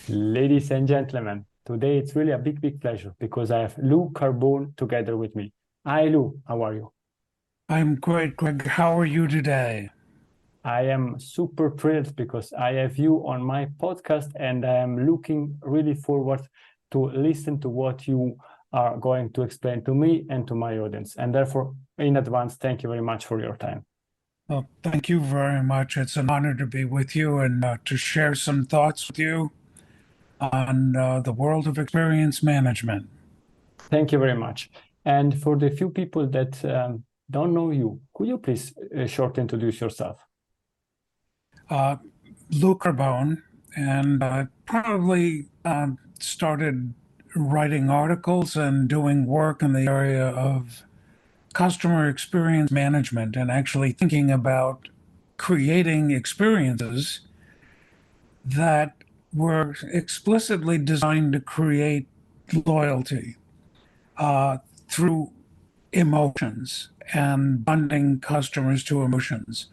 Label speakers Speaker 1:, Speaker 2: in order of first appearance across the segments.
Speaker 1: Ladies and gentlemen, today it's really a big pleasure because I have Lou Carbone together with me. Hi, Lou. How are you?
Speaker 2: I'm great, Greg. How are you today?
Speaker 1: I am super thrilled because I have you on my podcast and I am looking really forward to listen to what you are going to explain to me and to my audience. And therefore, in advance, thank you very much for your time.
Speaker 2: Well, thank you very much. It's an honor to be with you and to share some thoughts with you on the world of experience management.
Speaker 1: Thank you very much. And for the few people that don't know you, could you please short introduce yourself?
Speaker 2: Uh, Lou Carbone, and I probably started writing articles and doing work in the area of customer experience management and actually thinking about creating experiences that were explicitly designed to create loyalty uh, through emotions and bonding customers to emotions.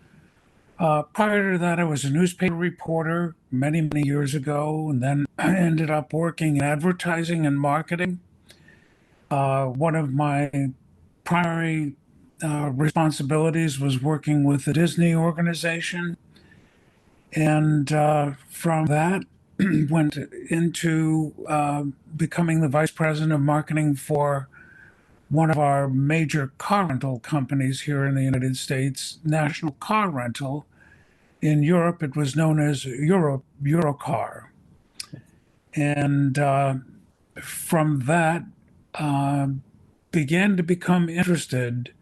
Speaker 2: Prior to that, I was a newspaper reporter many years ago, and then I ended up working in advertising and marketing. One of my primary responsibilities was working with the Disney organization. And from that, went into becoming the vice president of marketing for one of our major car rental companies here in the United States, National Car Rental. In Europe, it was known as Eurocar. And from that, uh, began to become interested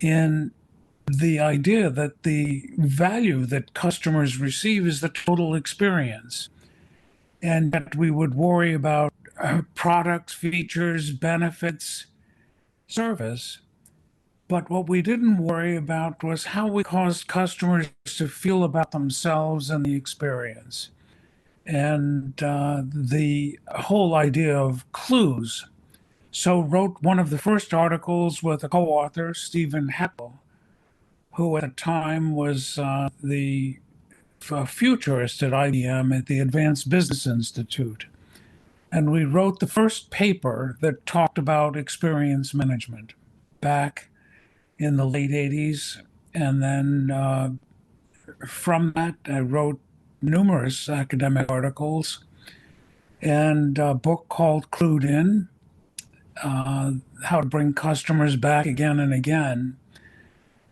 Speaker 2: in the idea that the value that customers receive is the total experience, and that we would worry about products, features, benefits, service. But what we didn't worry about was how we caused customers to feel about themselves and the experience. And the whole idea of clues. So, wrote one of the first articles with a co author, Stephen Heckel, who at the time was the futurist at IBM at the Advanced Business Institute. And we wrote the first paper that talked about experience management back in the late 80s. And then from that, I wrote numerous academic articles and a book called Clued In, How to Bring Customers Back Again and Again.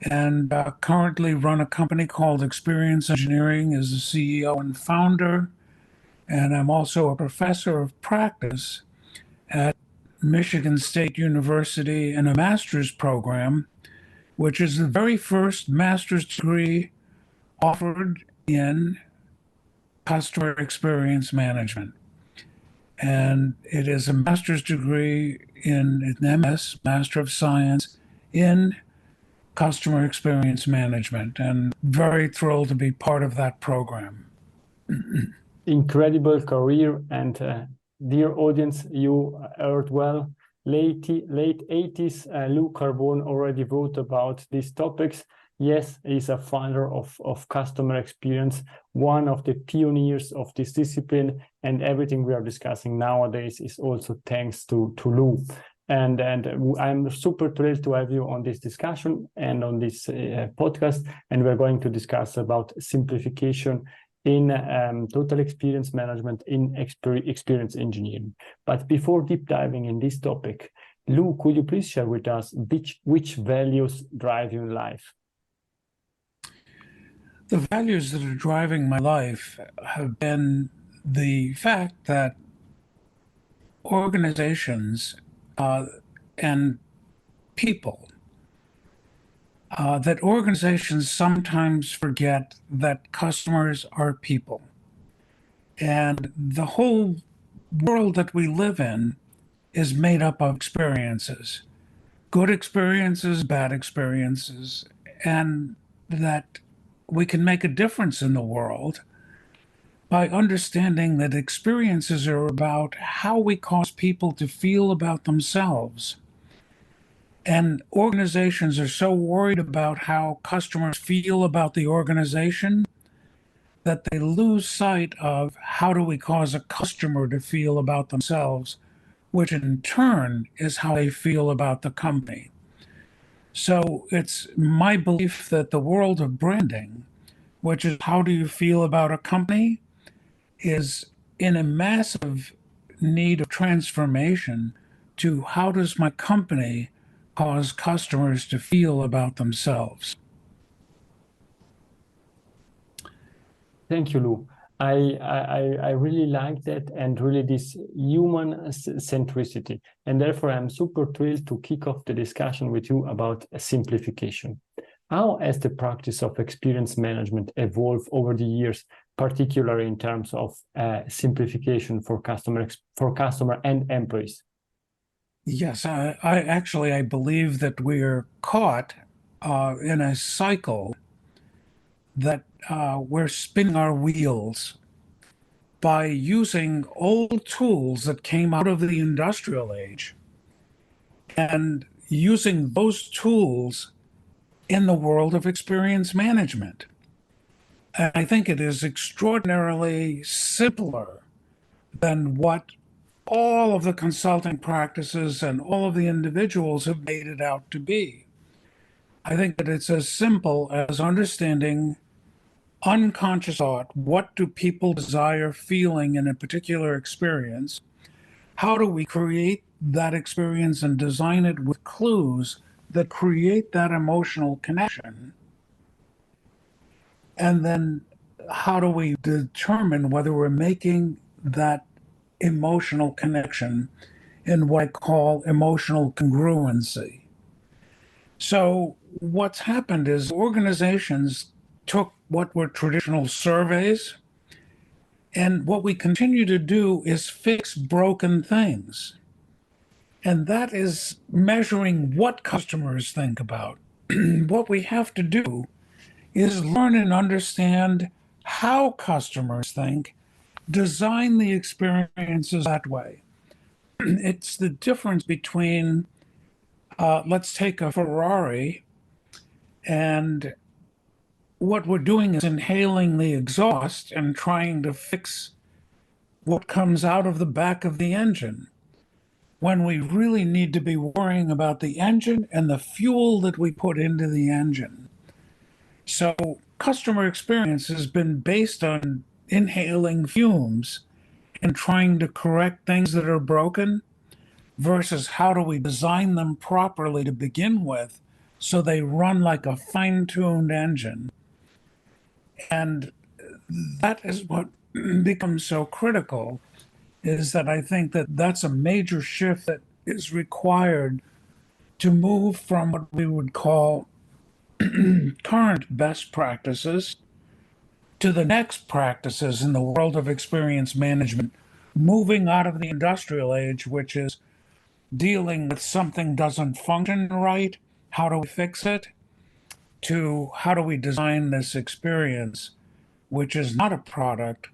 Speaker 2: And currently run a company called Experience Engineering as the CEO and founder. And I'm also a professor of practice at Michigan State University in a master's program, which is the very first master's degree offered in customer experience management. And it is a master's degree in an MS, Master of Science, in customer experience management, and very thrilled to be part of that program.
Speaker 1: Incredible career and dear audience, you heard well. Late 80s, Lou Carbone already wrote about these topics. Yes, he's a founder of customer experience, one of the pioneers of this discipline, and everything we are discussing nowadays is also thanks to Lou. And I'm super thrilled to have you on this discussion and on this podcast. And we're going to discuss about simplification in total experience management in experience engineering. But before deep diving in this topic, Lou, could you please share with us which values drive your life?
Speaker 2: The values that are driving my life have been the fact that organizations and people, that organizations sometimes forget that customers are people. And the whole world that we live in is made up of experiences, good experiences, bad experiences, and that we can make a difference in the world by understanding that experiences are about how we cause people to feel about themselves. And organizations are so worried about how customers feel about the organization that they lose sight of how do we cause a customer to feel about themselves, which in turn is how they feel about the company. So it's my belief that the world of branding, which is how do you feel about a company, is in a massive need of transformation to how does my company cause customers to feel about themselves.
Speaker 1: Thank you, Lou. I really like that, and really this human centricity. And therefore, I'm super thrilled to kick off the discussion with you about simplification. How has the practice of experience management evolved over the years, particularly in terms of simplification for customer and employees?
Speaker 2: Yes, I believe that we are caught in a cycle that we're spinning our wheels by using old tools that came out of the industrial age and using those tools in the world of experience management. And I think it is extraordinarily simpler than what all of the consulting practices and all of the individuals have made it out to be. I think that it's as simple as understanding unconscious thought. What do people desire feeling in a particular experience? How do we create that experience and design it with clues that create that emotional connection? And then how do we determine whether we're making that emotional connection in what I call emotional congruency? So, what's happened is organizations took what were traditional surveys, and what we continue to do is fix broken things. And that is measuring what customers think about. What we have to do is learn and understand how customers think, design the experiences that way. It's the difference between, let's take a Ferrari, and what we're doing is inhaling the exhaust and trying to fix what comes out of the back of the engine, when we really need to be worrying about the engine and the fuel that we put into the engine. So, customer experience has been based on inhaling fumes and trying to correct things that are broken versus how do we design them properly to begin with so they run like a fine-tuned engine. And that is what becomes so critical, is that I think that that's a major shift that is required to move from what we would call current best practices to the next practices in the world of experience management, moving out of the industrial age, which is dealing with something doesn't function right, how do we fix it, to how do we design this experience, which is not a product,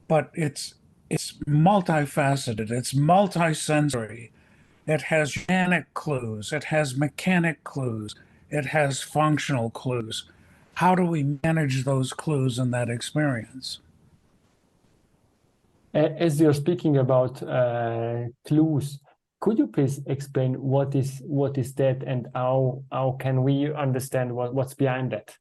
Speaker 2: but it's multifaceted, it's multisensory. It has organic clues, it has mechanic clues, it has functional clues. How do we manage those clues in that experience?
Speaker 1: As you're speaking about clues, could you please explain what is that, and how can we understand what's behind that?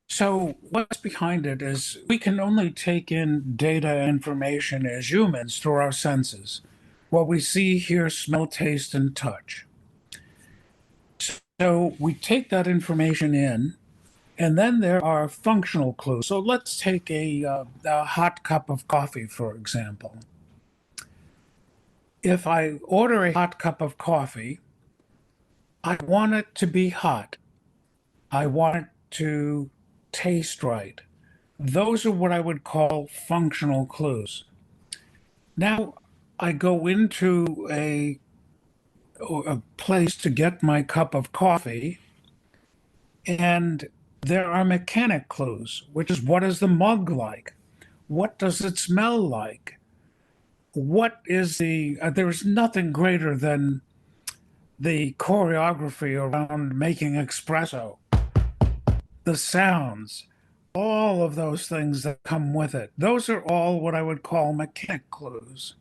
Speaker 2: So, what's behind it is we can only take in data and information as humans through our senses, what we see, hear, smell, taste, and touch. So, we take that information in, and then there are functional clues. So, let's take a hot cup of coffee, for example. If I order a hot cup of coffee, I want it to be hot. I want it to taste right. Those are what I would call functional clues. Now I go into a place to get my cup of coffee, and there are mechanic clues, which is what is the mug like? What does it smell like? What is there's nothing greater than the choreography around making espresso, the sounds, all of those things that come with it. Those are all what I would call mechanic clues.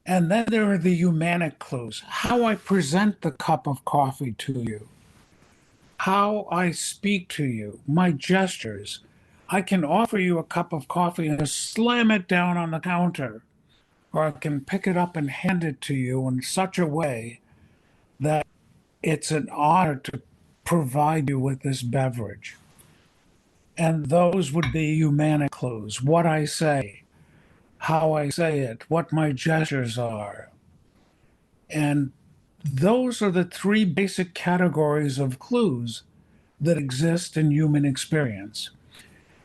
Speaker 2: And then there are the humanic clues. How I present the cup of coffee to you, how I speak to you, my gestures. I can offer you a cup of coffee and just slam it down on the counter, or I can pick it up and hand it to you in such a way that it's an honor to provide you with this beverage. And those would be humanic clues. What I say, how I say it, what my gestures are. And those are the three basic categories of clues that exist in human experience.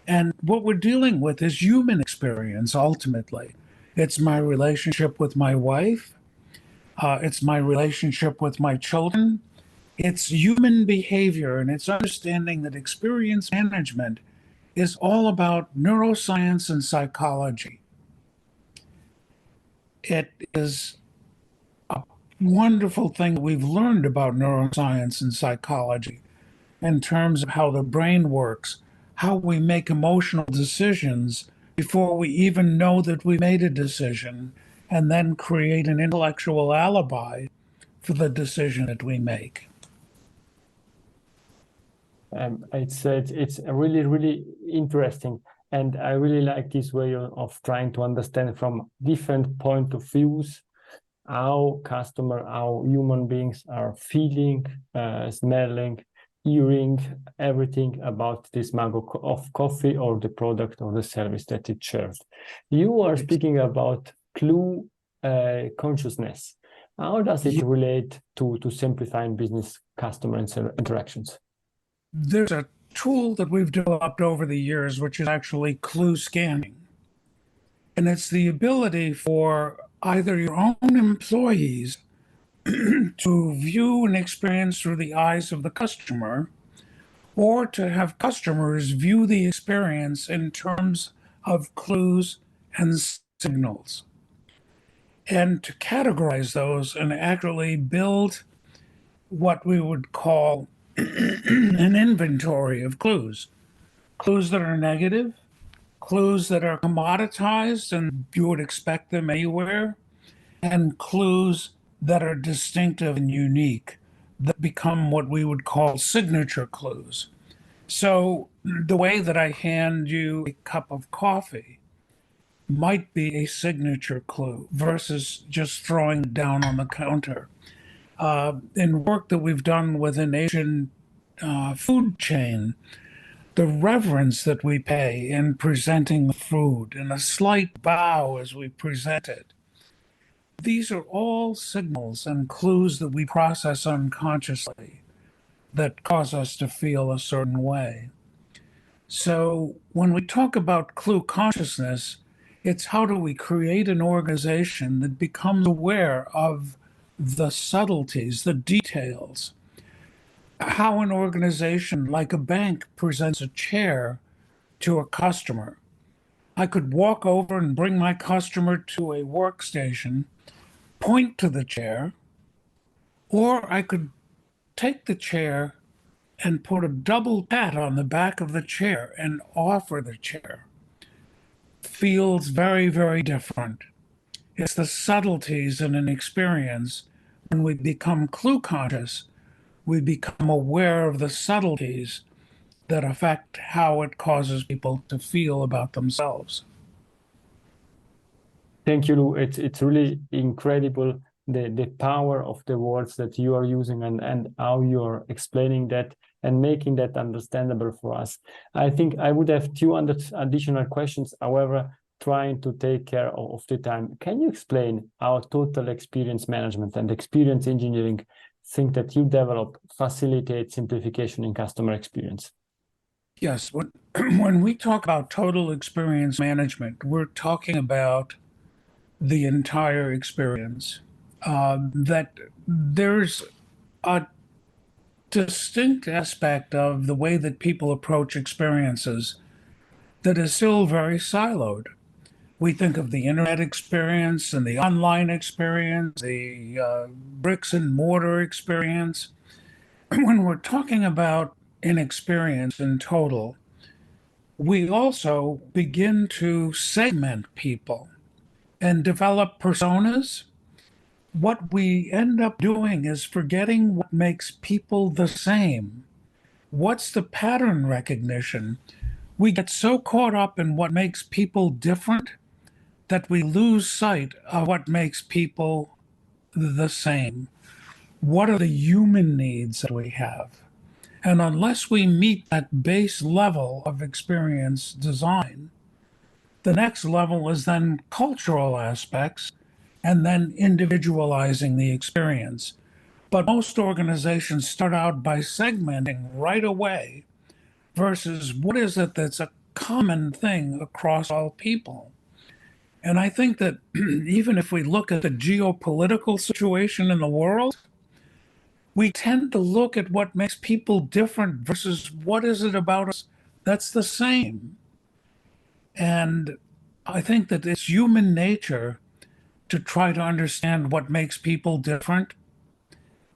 Speaker 2: And what we're dealing with is human experience ultimately. It's my relationship with my wife, it's my relationship with my children. It's human behavior, and it's understanding that experience management is all about neuroscience and psychology. It is a wonderful thing that we've learned about neuroscience and psychology in terms of how the brain works, how we make emotional decisions before we even know that we made a decision, and then create an intellectual alibi for the decision that we make.
Speaker 1: It's really interesting, and I really like this way of trying to understand from different point of views how how human beings are feeling, smelling, hearing everything about this mug of coffee or the product or the service that it shares. You are speaking about clue consciousness. How does it relate to simplifying business customer interactions?
Speaker 2: There's a tool that we've developed over the years, which is actually clue scanning. And it's the ability for either your own employees to view an experience through the eyes of the customer, or to have customers view the experience in terms of clues and signals, and to categorize those and actually build what we would call an inventory of clues. Clues that are negative, clues that are commoditized and you would expect them anywhere, and clues that are distinctive and unique that become what we would call signature clues. So the way that I hand you a cup of coffee might be a signature clue versus just throwing it down on the counter. In work that we've done with an Asian food chain, the reverence that we pay in presenting the food and a slight bow as we present it. These are all signals and clues that we process unconsciously that cause us to feel a certain way. So when we talk about clue consciousness, it's how do we create an organization that becomes aware of the subtleties, the details, how an organization like a bank presents a chair to a customer. I could walk over and bring my customer to a workstation, point to the chair, or I could take the chair and put a double pat on the back of the chair and offer the chair. Feels very, very different. It's the subtleties in an experience. When we become clue conscious, we become aware of the subtleties that affect how it causes people to feel about themselves.
Speaker 1: Thank you, Lou. It's really incredible the power of the words that you are using and how you are explaining that and making that understandable for us. I think I would have 200 additional questions, however, trying to take care of the time. Can you explain how total experience management and experience engineering think that you develop facilitate simplification in customer experience?
Speaker 2: Yes, when we talk about total experience management, we're talking about the entire experience. That there's a distinct aspect of the way that people approach experiences that is still very siloed. We think of the internet experience and the online experience, the bricks and mortar experience. When we're talking about an experience in total, we also begin to segment people and develop personas. What we end up doing is forgetting what makes people the same. What's the pattern recognition? We get so caught up in what makes people different that we lose sight of what makes people the same. What are the human needs that we have? And unless we meet that base level of experience design, the next level is then cultural aspects and then individualizing the experience. But most organizations start out by segmenting right away versus what is it that's a common thing across all people. And I think that even if we look at the geopolitical situation in the world, we tend to look at what makes people different versus what is it about us that's the same. And I think that it's human nature to try to understand what makes people different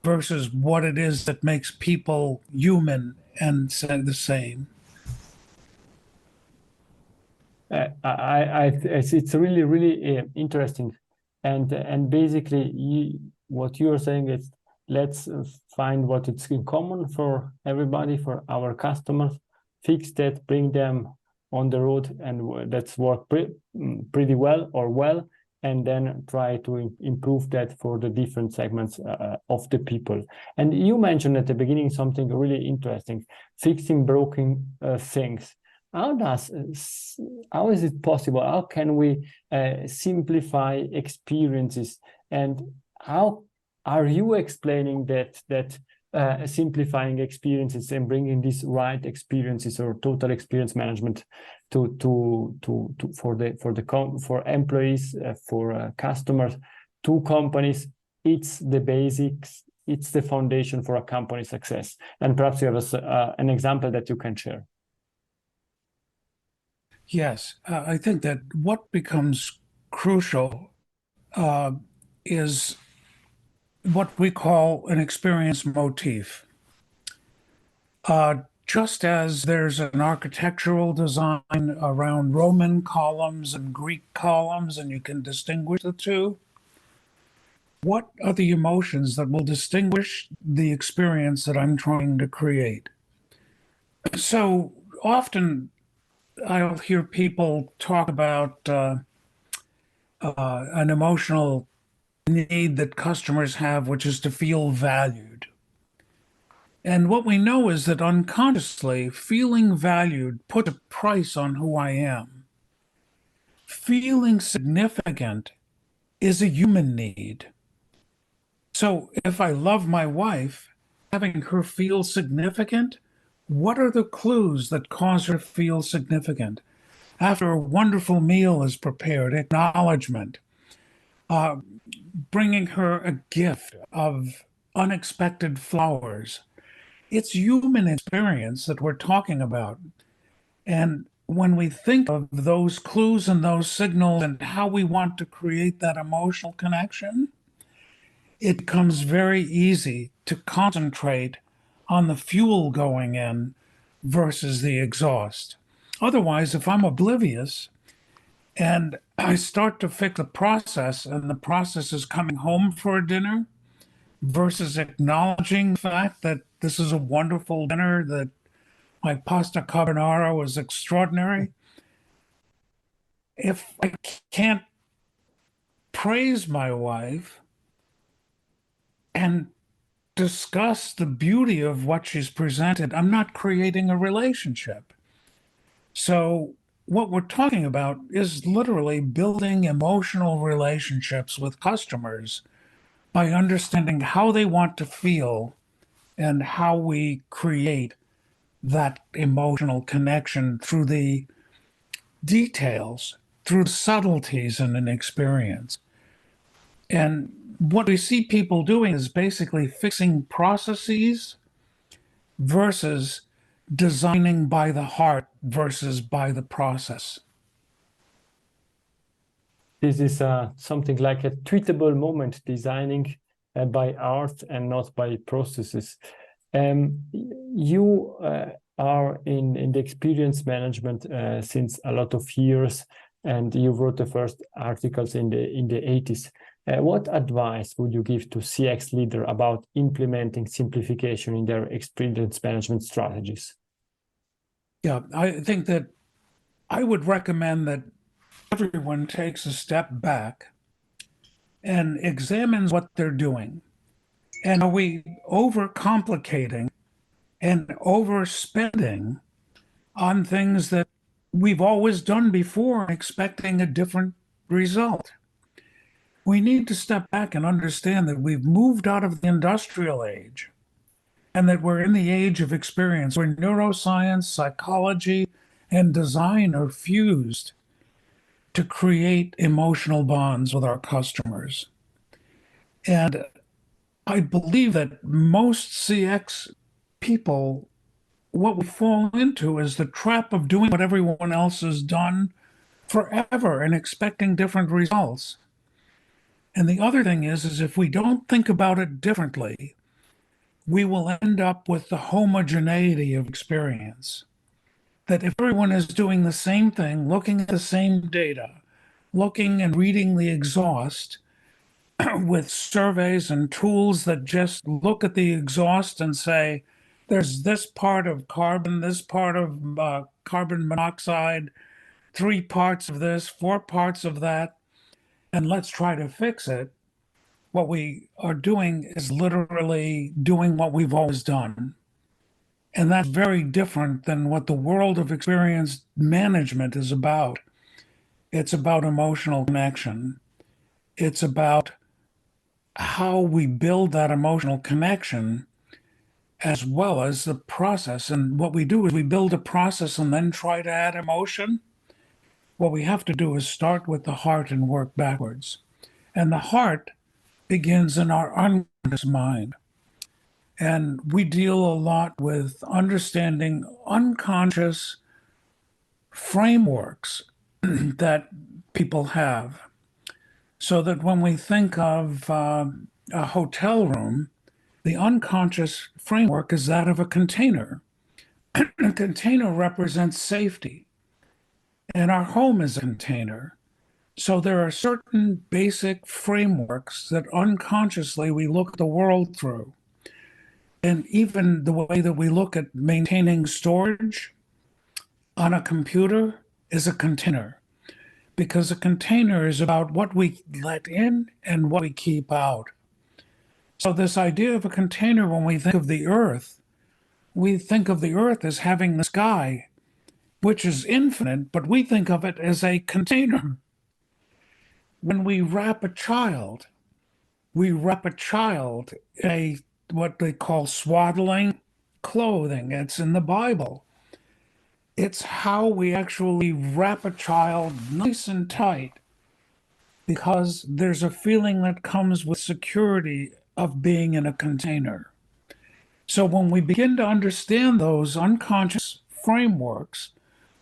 Speaker 2: versus what it is that makes people human and the same.
Speaker 1: It's really, really interesting, and basically, what you're saying is let's find what it's in common for everybody, for our customers, fix that, bring them on the road, and that's worked pretty well or well, and then try to improve that for the different segments of the people. And you mentioned at the beginning something really interesting: fixing broken things. How is it possible? How can we simplify experiences? And how are you explaining that simplifying experiences and bringing these right experiences or total experience management for employees, for customers, to companies? It's the basics. It's the foundation for a company success. And perhaps you have an example that you can share.
Speaker 2: Yes, I think that what becomes crucial is what we call an experience motif. Just as there's an architectural design around Roman columns and Greek columns, and you can distinguish the two, what are the emotions that will distinguish the experience that I'm trying to create? So often I'll hear people talk about an emotional need that customers have, which is to feel valued. And what we know is that unconsciously, feeling valued puts a price on who I am. Feeling significant is a human need. So if I love my wife, having her feel significant, what are the clues that cause her to feel significant? After a wonderful meal is prepared, acknowledgement, bringing her a gift of unexpected flowers. It's human experience that we're talking about. And when we think of those clues and those signals and how we want to create that emotional connection, it becomes very easy to concentrate on the fuel going in versus the exhaust. Otherwise, if I'm oblivious and I start to fix the process and the process is coming home for a dinner versus acknowledging the fact that this is a wonderful dinner, that my pasta carbonara was extraordinary. If I can't praise my wife and discuss the beauty of what she's presented, I'm not creating a relationship. So what we're talking about is literally building emotional relationships with customers by understanding how they want to feel and how we create that emotional connection through the details, through subtleties in an experience. And what we see people doing is basically fixing processes versus designing by the heart versus by the process.
Speaker 1: This is something like a tweetable moment, designing by art and not by processes. You are in the experience management since a lot of years, and you wrote the first articles in the 80s. What advice would you give to CX leader about implementing simplification in their experience management strategies?
Speaker 2: Yeah, I think that I would recommend that everyone takes a step back and examines what they're doing. And are we overcomplicating and overspending on things that we've always done before, expecting a different result? We need to step back and understand that we've moved out of the industrial age and that we're in the age of experience where neuroscience, psychology, and design are fused to create emotional bonds with our customers. And I believe that most CX people, what we fall into is the trap of doing what everyone else has done forever and expecting different results. And the other thing is if we don't think about it differently, we will end up with the homogeneity of experience. That if everyone is doing the same thing, looking at the same data, looking and reading the exhaust with surveys and tools that just look at the exhaust and say, there's this part of carbon, this part of carbon monoxide, 3 parts of this, 4 parts of that, and let's try to fix it. What we are doing is literally doing what we've always done. And that's very different than what the world of experience management is about. It's about emotional connection. It's about how we build that emotional connection as well as the process. And what we do is we build a process and then try to add emotion. What we have to do is start with the heart and work backwards. And the heart begins in our unconscious mind. And we deal a lot with understanding unconscious frameworks that people have. So that when we think of a hotel room, the unconscious framework is that of a container. A container represents safety, and our home is a container. So there are certain basic frameworks that unconsciously we look at the world through. And even the way that we look at maintaining storage on a computer is a container, because a container is about what we let in and what we keep out. So this idea of a container, when we think of the earth, we think of the earth as having the sky, which is infinite, but we think of it as a container. When we wrap a child in a what they call swaddling clothing. It's in the Bible. It's how we actually wrap a child nice and tight, because there's a feeling that comes with security of being in a container. So when we begin to understand those unconscious frameworks,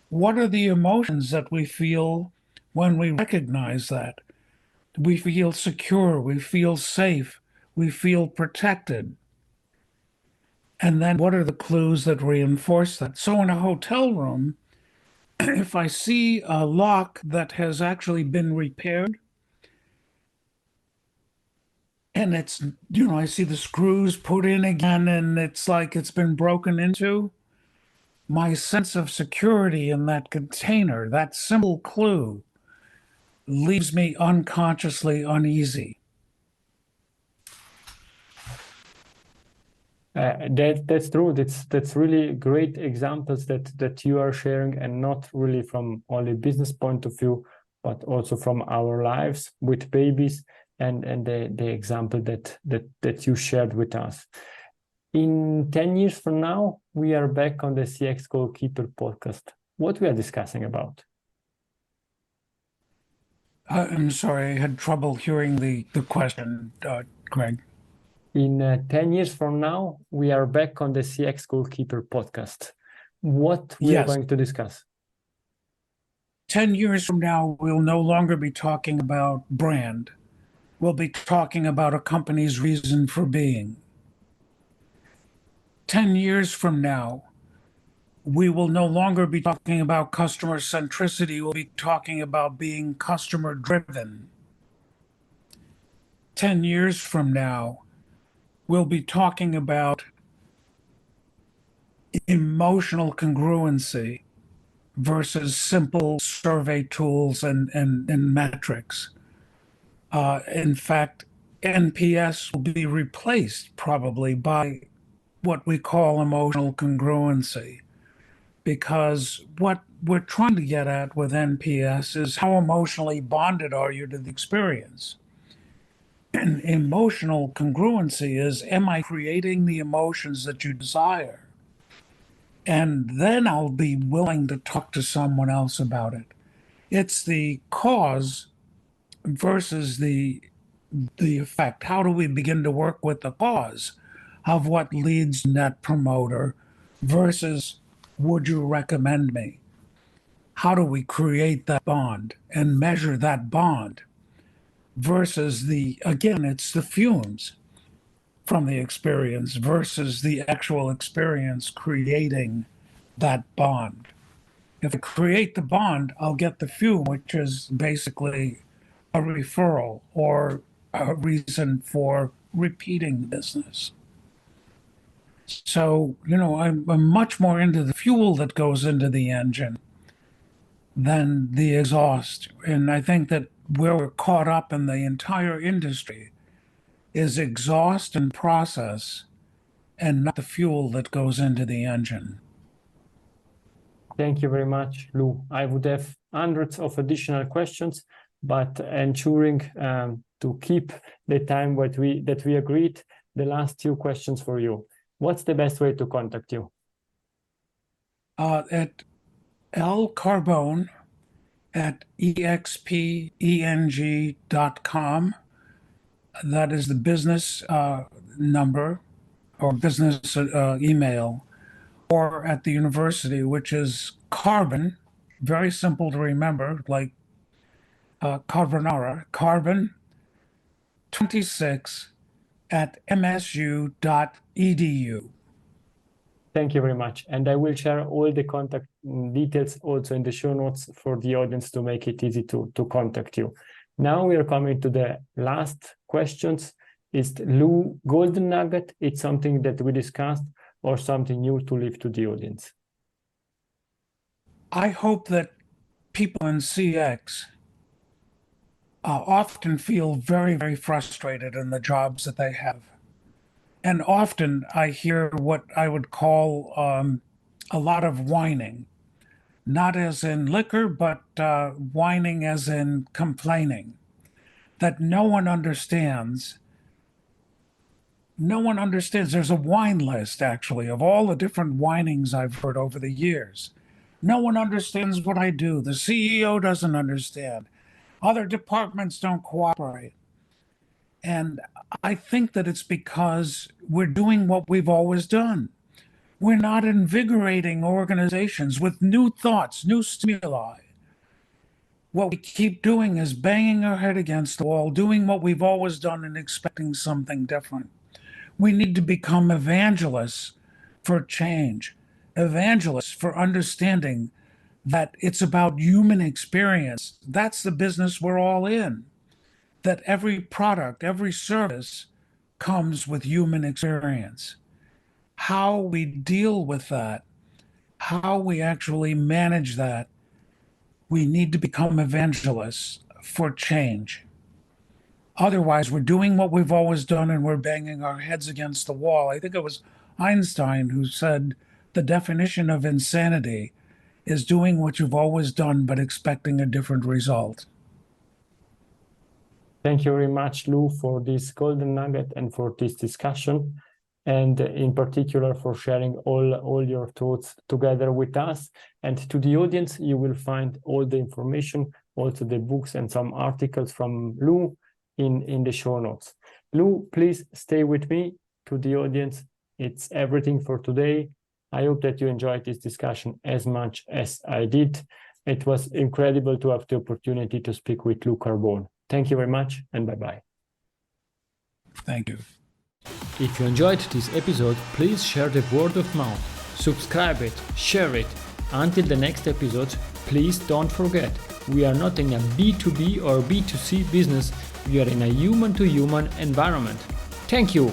Speaker 2: what are the emotions that we feel when we recognize that? We feel secure, we feel safe, we feel protected. And then what are the clues that reinforce that? So in a hotel room, if I see a lock that has actually been repaired, and it's, I see the screws put in again, and it's like it's been broken into, my sense of security in that container, that simple clue, leaves me unconsciously uneasy.
Speaker 1: That's true. That's really great examples that you are sharing, and not really from only business point of view, but also from our lives with babies, and the example that you shared with us. In 10 years from now, we are back on the CX Goalkeeper podcast. What we are discussing about?
Speaker 2: I'm sorry, I had trouble hearing the question, Greg.
Speaker 1: In 10 years from now, we are back on the CX Goalkeeper podcast. What we are going to discuss?
Speaker 2: 10 years from now, we'll no longer be talking about brand. We'll be talking about a company's reason for being. 10 years from now, we will no longer be talking about customer centricity. We'll be talking about being customer driven. 10 years from now, we'll be talking about emotional congruency versus simple survey tools and metrics. In fact, NPS will be replaced probably by what we call emotional congruency, because what we're trying to get at with NPS is how emotionally bonded are you to the experience? And emotional congruency is, am I creating the emotions that you desire? And then I'll be willing to talk to someone else about it. It's the cause versus the effect. How do we begin to work with the cause of what leads Net Promoter versus would you recommend me? How do we create that bond and measure that bond versus again, it's the fumes from the experience versus the actual experience creating that bond. If I create the bond, I'll get the fume, which is basically a referral or a reason for repeating the business. So, I'm much more into the fuel that goes into the engine than the exhaust. And I think that where we're caught up in the entire industry is exhaust and process and not the fuel that goes into the engine.
Speaker 1: Thank you very much, Lou. I would have hundreds of additional questions, but ensuring to keep the time that we agreed, the last two questions for you. What's the best way to contact you?
Speaker 2: At L Carbone at expeng.com. That is the business number or business email, or at the university, which is Carbon, very simple to remember, like carbonara, Carbon 26 at msu.edu.
Speaker 1: Thank you very much. And I will share all the contact details also in the show notes for the audience to make it easy to contact you. Now we are coming to the last questions. Is Lou Golden Nugget? It's something that we discussed or something new to leave to the audience?
Speaker 2: I hope that people in CX often feel very, very frustrated in the jobs that they have. And often I hear what I would call a lot of whining, not as in liquor, but whining as in complaining, that no one understands. No one understands. There's a wine list, actually, of all the different whinings I've heard over the years. No one understands what I do. The CEO doesn't understand. Other departments don't cooperate. And I think that it's because we're doing what we've always done. We're not invigorating organizations with new thoughts, new stimuli. What we keep doing is banging our head against the wall, doing what we've always done and expecting something different. We need to become evangelists for change, evangelists for understanding that it's about human experience. That's the business we're all in. That every product, every service comes with human experience. How we deal with that, how we actually manage that, we need to become evangelists for change. Otherwise, we're doing what we've always done and we're banging our heads against the wall. I think it was Einstein who said the definition of insanity is doing what you've always done but expecting a different result.
Speaker 1: Thank you very much, Lou, for this golden nugget and for this discussion, and in particular for sharing all your thoughts together with us. And to the audience, you will find all the information, also the books and some articles from Lou in the show notes. Lou, please stay with me. To the audience, it's everything for today. I hope that you enjoyed this discussion as much as I did. It was incredible to have the opportunity to speak with Lou Carbone. Thank you very much, and bye-bye.
Speaker 2: Thank you.
Speaker 1: If you enjoyed this episode, please share the word of mouth. subscribe it, share it. Until the next episode, please don't forget, we are not in a B2B or B2C business, we are in a human-to-human environment. Thank you!